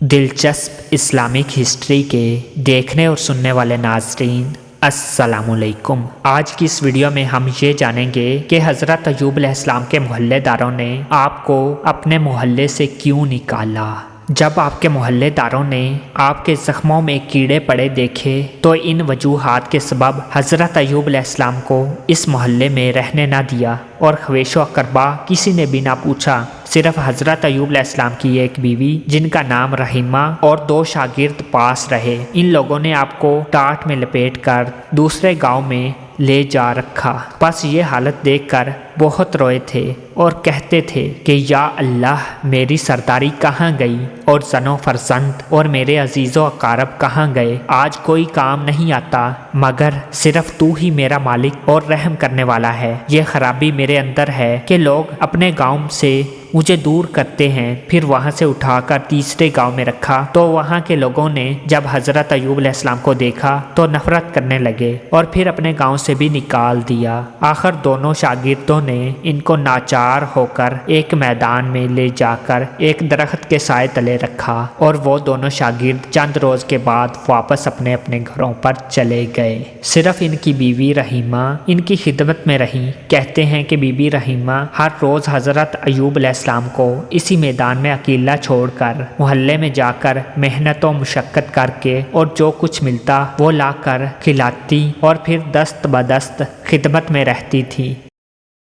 दिलचस्प Islamic history के देखने और सुनने वाले नाज़रीन अस्सलामुअलैकुम। आज की इस वीडियो में हम ये जानेंगे कि हज़रत अय्यूब अलैहिस्सलाम के मोहल्लेदारों ने आपको अपने मोहल्ले से क्यों निकाला। जब आपके मोहल्लेदारों ने आपके ज़ख्मों में कीड़े पड़े देखे तो इन वजूहात के सबब हज़रत अय्यूब अलैहिस्सलाम को इस मोहल्ले में रहने ना दिया और ख्वेशो अकरबा किसी ने भी ना पूछा। सिर्फ हज़रत अय्यूब अलैहिस्सलाम की एक बीवी जिनका नाम रहीमा और 2 शागिर्द पास रहे। इन लोगों ने आपको टाट में लपेट कर दूसरे गांव में ले जा रखा। बस ये हालत देखकर बहुत रोए थे और कहते थे कि या अल्लाह, मेरी सरदारी कहाँ गई और ज़नो फरजंद और मेरे अजीज़ो अकारब कहाँ गए। आज कोई काम नहीं आता मगर सिर्फ तू ही मेरा मालिक और रहम करने वाला है। ये खराबी मेरे अंदर है कि लोग अपने गांव से मुझे दूर करते हैं। फिर वहाँ से उठाकर तीसरे गांव में रखा तो वहाँ के लोगों ने जब हज़रत अय्यूब अलैहिस्सलाम को देखा तो नफरत करने लगे और फिर अपने गांव से भी निकाल दिया। आखिर दोनों शागिर्दों ने इनको नाचार होकर एक मैदान में ले जाकर एक दरख्त के साए तले रखा और वो दोनों शागिर्द चंद रोज के बाद वापस अपने अपने घरों पर चले गए। सिर्फ इनकी बीवी रहीमा इनकी खिदमत में रही। कहते हैं कि बीबी रहीमा हर रोज हज़रत अय्यूब अलैहिस्सलाम को इसी मैदान में अकेला छोड़कर मोहल्ले में जाकर मेहनत और मुशक्कत करके और जो कुछ मिलता वो लाकर खिलाती और फिर दस्त बदस्त खिदमत में रहती थी।